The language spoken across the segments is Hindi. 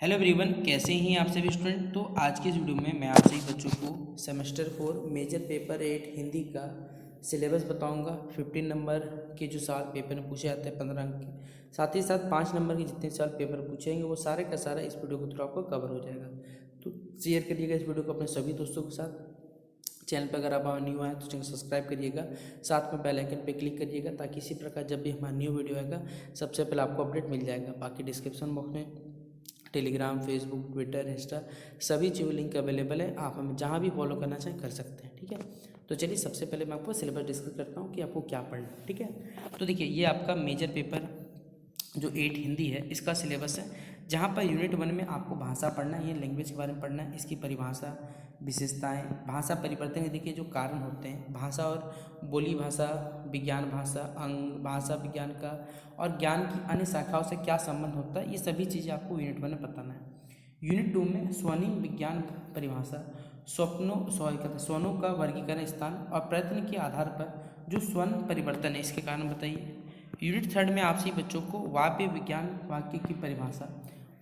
हेलो एवरीवन, कैसे हैं आप सभी स्टूडेंट। तो आज के इस वीडियो में मैं आप सभी बच्चों को सेमेस्टर 4 मेजर पेपर 8 हिंदी का सिलेबस बताऊंगा। 15 नंबर के जो सवाल पेपर में पूछे जाते हैं 15 अंक के, साथ ही साथ 5 नंबर के जितने सवाल पेपर पूछेंगे वो सारे का सारा इस वीडियो के थ्रू आपको कवर हो जाएगा। तो शेयर करिएगा इस वीडियो को अपने सभी दोस्तों के साथ। चैनल पर अगर आप न्यू आए तो चैनल सब्सक्राइब करिएगा, साथ में बेल आइकन पे क्लिक करिएगा ताकि इसी प्रकार जब भी हमारा न्यू वीडियो आएगा सबसे पहले आपको अपडेट मिल जाएगा। बाकी डिस्क्रिप्शन बॉक्स में टेलीग्राम, फेसबुक, ट्विटर, इंस्टा सभी जो लिंक अवेलेबल है, आप हमें जहाँ भी फॉलो करना चाहें कर सकते हैं। ठीक है, तो चलिए सबसे पहले मैं आपको सिलेबस डिस्कस करता हूँ कि आपको क्या पढ़ना है। ठीक है, तो देखिए ये आपका मेजर पेपर जो 8 हिंदी है इसका सिलेबस है, जहाँ पर यूनिट 1 में आपको भाषा पढ़ना है, ये लैंग्वेज के बारे में पढ़ना है, इसकी परिभाषा, विशेषताएं, भाषा परिवर्तन के देखिए जो कारण होते हैं, भाषा और बोली भाषा, विज्ञान भाषा, अंग भाषा विज्ञान का और ज्ञान की अन्य शाखाओं से क्या संबंध होता है, ये सभी चीज़ें आपको यूनिट 1 में बताना है। यूनिट 2 में स्वर्णिम विज्ञान परिभाषा, स्वनों का वर्गीकरण, स्थान और प्रयत्न के आधार पर जो स्वर्ण परिवर्तन है इसके कारण बताइए। यूनिट 3 में आपसे बच्चों को वाक्य विज्ञान, वाक्य की परिभाषा,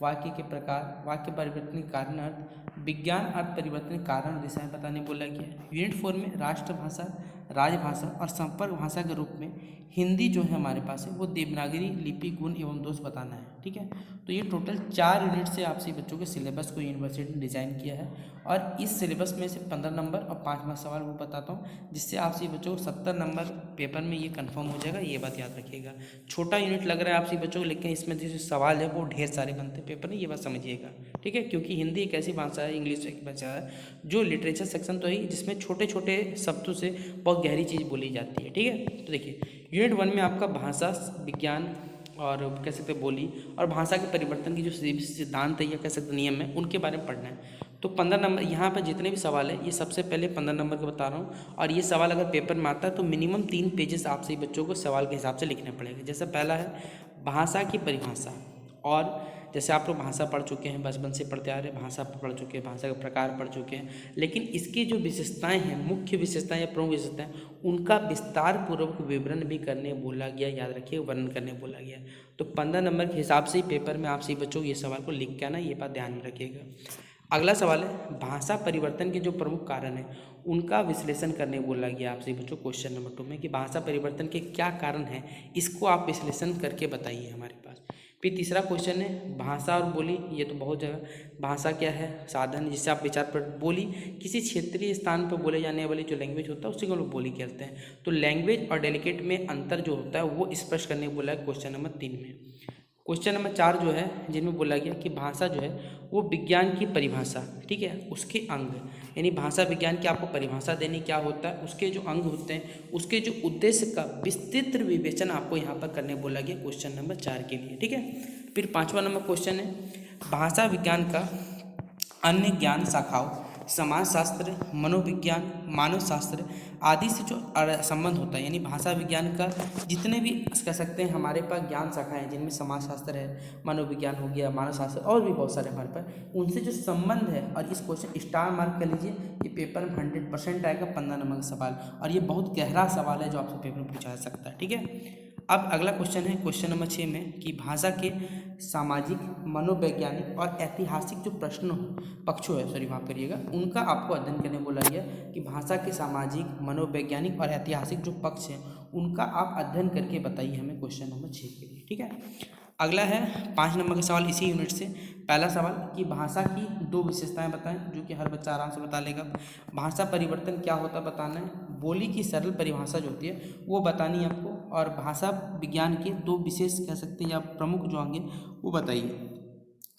वाक्य के प्रकार, वाक्य परिवर्तन के कारण अर्थ, विज्ञान अर्थ परिवर्तन के कारण दिशाएं बताने बोला गया। यूनिट 4 में राष्ट्रभाषा, राजभाषा और संपर्क भाषा के रूप में हिंदी जो है हमारे पास है वो देवनागरी लिपि गुण एवं दोष बताना है। ठीक है, तो ये टोटल 4 यूनिट से आपसे बच्चों के सिलेबस को यूनिवर्सिटी ने डिज़ाइन किया है और इस सिलेबस में से 15 नंबर और 5 मार्क्स सवाल वो बताता हूँ, जिससे आपसे बच्चों को 70 नंबर पेपर में ये कंफर्म हो जाएगा। ये बात याद रखिएगा। छोटा यूनिट लग रहा है आपसे बच्चों को, लेकिन इसमें जो सवाल है वो ढेर सारे बनते हैं पेपर में, ये बात समझिएगा। ठीक है, क्योंकि हिंदी एक ऐसी भाषा है, इंग्लिश एक भाषा है जो लिटरेचर सेक्शन तो ही जिसमें छोटे छोटे शब्दों से बहुत गहरी चीज़ बोली जाती है। ठीक है, तो देखिए यूनिट 1 में आपका भाषा विज्ञान और कह सकते हैं बोली और भाषा के परिवर्तन की जो सिद्धांत है या कह सकते नियम है उनके बारे में पढ़ना है। तो 15 नंबर यहाँ पर जितने भी सवाल है ये सबसे पहले 15 नंबर के बता रहा हूँ, और ये सवाल अगर पेपर में आता है तो मिनिमम 3 पेजेस आपसे ही बच्चों को सवाल के हिसाब से लिखने पड़ेंगे। जैसे पहला है भाषा की परिभाषा, और जैसे आप लोग भाषा पढ़ चुके हैं, बचपन से पढ़ते आ रहे हैं, भाषा पढ़ चुके हैं, भाषा के प्रकार पढ़ चुके हैं, लेकिन इसकी जो विशेषताएं हैं, मुख्य विशेषताएं या प्रमुख विशेषताएं, उनका विस्तार पूर्वक विवरण भी करने बोला गया। याद रखिए, वर्णन करने बोला गया। तो 15 नंबर के हिसाब से ही पेपर में आप सही बच्चों को ये सवाल को लिख के आना, ये बात ध्यान में रखिएगा। अगला सवाल है भाषा परिवर्तन के जो प्रमुख कारण हैं उनका विश्लेषण करने बोला गया आपसे बच्चों क्वेश्चन नंबर 2 में, कि भाषा परिवर्तन के क्या कारण हैं इसको आप विश्लेषण करके बताइए हमारे पास। फिर तीसरा क्वेश्चन है भाषा और बोली, ये तो बहुत जगह भाषा क्या है, साधन जिससे आप विचार पर, बोली किसी क्षेत्रीय स्थान पर बोले जाने वाली जो लैंग्वेज होता है उसी को लोग बोली कहते हैं। तो लैंग्वेज और डेलिकेट में अंतर जो होता है वो स्पष्ट करने बोला है क्वेश्चन नंबर 3 में। क्वेश्चन नंबर 4 जो है जिनमें बोला गया कि भाषा जो है वो विज्ञान की परिभाषा, ठीक है, उसके अंग, यानी भाषा विज्ञान की आपको परिभाषा देनी क्या होता है, उसके जो अंग होते हैं, उसके जो उद्देश्य का विस्तृत विवेचन आपको यहाँ पर करने बोला गया क्वेश्चन नंबर 4 के लिए। ठीक है, फिर 5वां नंबर क्वेश्चन है भाषा विज्ञान का अन्य ज्ञान शाखाओं, समाजशास्त्र, मनोविज्ञान, मानव शास्त्र आदि से जो संबंध होता है, यानी भाषा विज्ञान का जितने भी कह सकते हैं हमारे पास ज्ञान शाखाएं हैं, जिनमें समाजशास्त्र है, मनोविज्ञान हो गया, मानव शास्त्र और भी बहुत सारे हमारे पास, उनसे जो संबंध है, और इस क्वेश्चन स्टार मार्क कर लीजिए, ये पेपर में 100% आएगा 15 नंबर का सवाल, और ये बहुत गहरा सवाल है जो आपसे पेपर में पूछा जा सकता है। ठीक है, अब अगला क्वेश्चन है क्वेश्चन नंबर 6 में कि भाषा के सामाजिक, मनोवैज्ञानिक और ऐतिहासिक जो प्रश्न पक्षों है, सॉरी माफ करिएगा, उनका आपको अध्ययन करने बोला गया कि भाषा के सामाजिक, मनोवैज्ञानिक और ऐतिहासिक जो पक्ष हैं उनका आप अध्ययन करके बताइए हमें क्वेश्चन नंबर 6 के लिए। ठीक है, अगला है 5 नंबर का सवाल इसी यूनिट से। पहला सवाल कि भाषा की 2 विशेषताएं बताएं, जो कि हर बच्चा आराम से बता लेगा। भाषा परिवर्तन क्या होता है बताना है, बोली की सरल परिभाषा जो होती है वो बतानी है आपको, और भाषा विज्ञान के 2 विशेष कह सकते हैं या प्रमुख जो होंगे वो बताइए।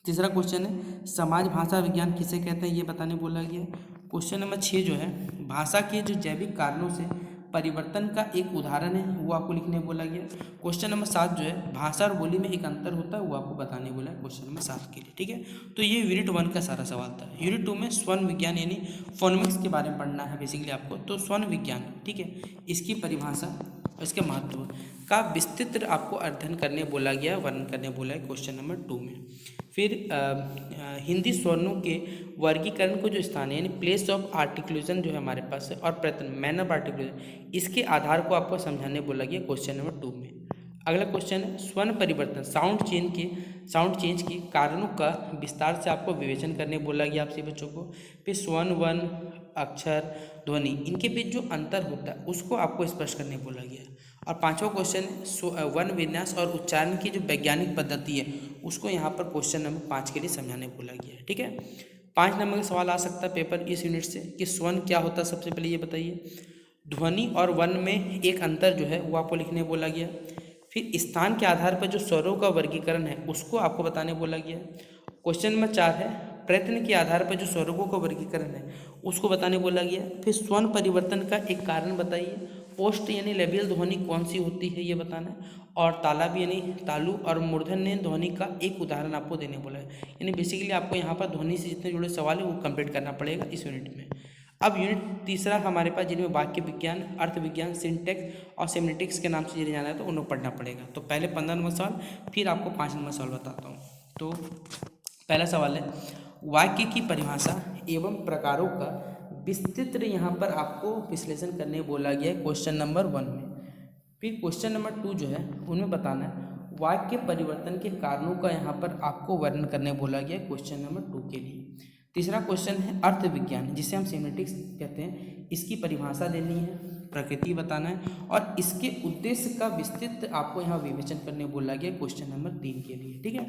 तीसरा क्वेश्चन है समाज भाषा विज्ञान किसे कहते हैं, ये बताने बोला गया। क्वेश्चन नंबर 6 जो है भाषा के जो जैविक कारणों से परिवर्तन का एक उदाहरण है वो आपको लिखने बोला गया। क्वेश्चन नंबर 7 जो है भाषा और बोली में एक अंतर होता है वो आपको बताने बोला है क्वेश्चन नंबर 7 के लिए। ठीक है, तो ये यूनिट 1 का सारा सवाल था। यूनिट 2 में स्वर्ण विज्ञान यानी फोनेमिक्स के बारे में पढ़ना है बेसिकली आपको। तो स्वर्ण विज्ञान, ठीक है, इसकी परिभाषा और इसके महत्व का विस्तृत आपको अध्ययन करने बोला गया, वर्णन करने बोला है क्वेश्चन नंबर 2 में। फिर हिंदी स्वर्णों के वर्गीकरण को जो स्थान है, यानी प्लेस ऑफ आर्टिकुलेशन जो है हमारे पास है, और प्रयत्न, मैन ऑफ आर्टिकुलेशन, इसके आधार को आपको समझाने बोला गया क्वेश्चन नंबर 2 में। अगला क्वेश्चन है स्वर्ण परिवर्तन साउंड चेंज के कारणों का विस्तार से आपको विवेचन करने बोला गया आपसे बच्चों को। फिर स्वर्ण वर्ण अक्षर ध्वनि इनके बीच जो अंतर होता है उसको आपको स्पष्ट करने बोला गया। और पांचवा क्वेश्चन है वर्ण विन्यास और उच्चारण की जो वैज्ञानिक पद्धति है उसको यहाँ पर क्वेश्चन नंबर 5 के लिए समझाने बोला गया है। ठीक है, 5 नंबर का सवाल आ सकता है पेपर इस यूनिट से कि स्वर्ण क्या होता है, सबसे पहले ये बताइए। ध्वनि और वर्ण में एक अंतर जो है वो आपको लिखने बोला गया। फिर स्थान के आधार पर जो स्वरों का वर्गीकरण है उसको आपको बताने बोला गया। क्वेश्चन नंबर 4 है प्रयत्न के आधार पर जो स्वरों का वर्गीकरण है उसको बताने बोला गया। फिर स्वर्ण परिवर्तन का एक कारण बताइए। पोस्ट यानी लेबियल ध्वनि कौन सी होती है ये बताना है। और तालाब यानी तालु और मूर्धन्य ध्वनि का एक उदाहरण आपको देने बोला है। यानी बेसिकली आपको यहाँ पर ध्वनि से जितने जुड़े सवाल है वो कंप्लीट करना पड़ेगा इस यूनिट में। अब यूनिट तीसरा हमारे पास जिनमें वाक्य विज्ञान, अर्थ विज्ञान, सिंटेक्स और सेमेंटिक्स के नाम से जिन्हें जाना है तो उन्हें पढ़ना पड़ेगा। तो पहले 15 नंबर सवाल, फिर आपको 5 नंबर सवाल बताता हूँ। तो पहला सवाल है वाक्य की परिभाषा एवं प्रकारों का विस्तृत यहाँ पर आपको विश्लेषण करने बोला गया है क्वेश्चन नंबर 1 में। फिर क्वेश्चन नंबर 2 जो है उनमें बताना है वाक्य परिवर्तन के कारणों का यहाँ पर आपको वर्णन करने बोला गया है क्वेश्चन नंबर 2 के लिए। तीसरा क्वेश्चन है अर्थ विज्ञान जिसे हम सेमेंटिक्स कहते हैं, इसकी परिभाषा देनी है, प्रकृति बताना है और इसके उद्देश्य का विस्तृत आपको यहाँ विवेचन करने बोला गया क्वेश्चन नंबर 3 के लिए। ठीक है,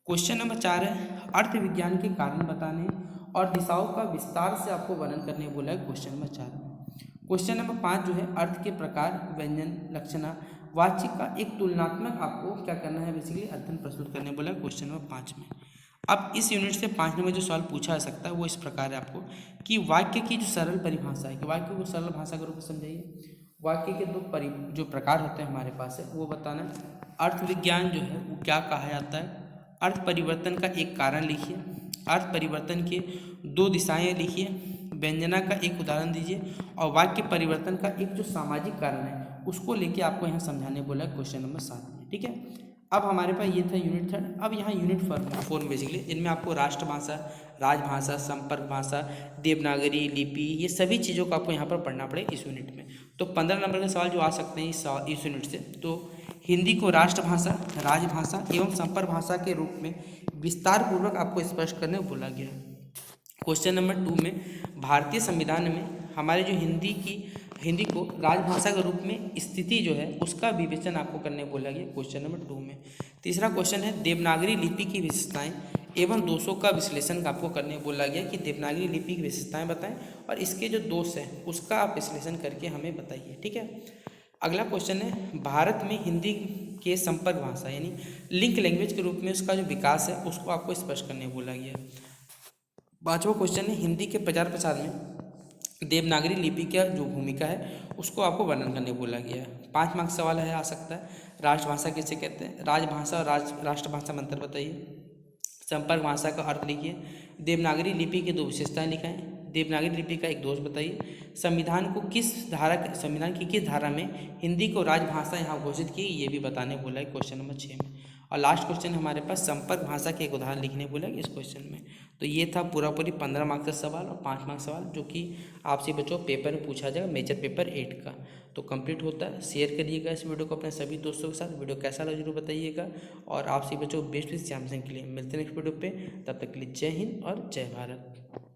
क्वेश्चन नंबर 4 है अर्थ विज्ञान के कारण बताने और दिशाओं का विस्तार से आपको वर्णन करने बोला है क्वेश्चन नंबर 4 में। क्वेश्चन नंबर 5 जो है अर्थ के प्रकार, व्यंजन, लक्षणा, वाच्य का एक तुलनात्मक आपको क्या करना है, बेसिकली अध्ययन प्रस्तुत करने बोला है क्वेश्चन नंबर 5 में। अब इस यूनिट से 5 नंबर जो सवाल पूछा जा सकता है वो इस प्रकार है आपको कि वाक्य की जो सरल परिभाषा है कि वाक्य को सरल भाषा के रूप में समझाइए। वाक्य के जो प्रकार होते हैं हमारे पास है वो बताना है। अर्थ विज्ञान जो है वो क्या कहा जाता है, अर्थ परिवर्तन का एक कारण लिखिए, अर्थ परिवर्तन के 2 दिशाएं लिखिए, व्यंजना का एक उदाहरण दीजिए और वाक्य परिवर्तन का एक जो सामाजिक कारण है उसको लेके आपको यहाँ समझाने बोला है क्वेश्चन नंबर 7 में। ठीक है, अब हमारे पास ये था यूनिट 3। अब यहाँ यूनिट 4 में बेसिकली इनमें आपको राष्ट्रभाषा, राजभाषा, संपर्क भाषा, देवनागरी लिपि ये सभी चीज़ों को आपको यहाँ पर पढ़ना पड़ेगा इस यूनिट में। तो 15 नंबर के सवाल जो आ सकते हैं इस यूनिट से, तो हिंदी को राष्ट्रभाषा, राजभाषा एवं संपर्क भाषा के रूप में विस्तार पूर्वक आपको स्पष्ट करने बोला गया। क्वेश्चन नंबर 2 में भारतीय संविधान में हमारे जो हिंदी को राजभाषा के रूप में स्थिति जो है उसका विवेचन आपको करने बोला गया क्वेश्चन नंबर 2 में। तीसरा क्वेश्चन है देवनागरी लिपि की विशेषताएं एवं दोषों का विश्लेषण आपको करने बोला गया कि देवनागरी लिपि की विशेषताएं बताएं और इसके जो दोष हैं उसका आप विश्लेषण करके हमें बताइए। ठीक है, अगला क्वेश्चन है भारत में हिंदी के संपर्क भाषा यानी लिंक लैंग्वेज के रूप में उसका जो विकास है उसको आपको स्पष्ट करने बोला गया। 5वां क्वेश्चन है हिंदी के प्रचार प्रसार में देवनागरी लिपि का जो भूमिका है उसको आपको वर्णन करने बोला गया है। 5 मार्क्स सवाल है आ सकता है। राजभाषा किसे कहते हैं, राजभाषा और राष्ट्रभाषा में अंतर बताइए, संपर्क भाषा का अर्थ लिखिए, देवनागरी लिपि की 2 विशेषताएं लिखाएं, देवनागरी लिपि का एक दोष बताइए, संविधान की किस धारा में हिंदी को राजभाषा यहाँ घोषित की ये भी बताने बोला है क्वेश्चन नंबर 6 में। और लास्ट क्वेश्चन हमारे पास संपर्क भाषा के एक उदाहरण लिखने बोला है इस क्वेश्चन में। तो ये था पूरी 15 मार्क्स का सवाल और 5 मार्क्स सवाल जो कि आपसे बच्चों पेपर में पूछा जाएगा मेजर पेपर 8 का। तो कंप्लीट होता है। शेयर करिएगा इस वीडियो को अपने सभी दोस्तों के साथ। वीडियो कैसा लगा जरूर बताइएगा और आपसे बच्चों बेस्ट विश श्याम सिंह के लिए मिलते हैं नेक्स्ट वीडियो पे। तब तक के लिए जय हिंद और जय भारत।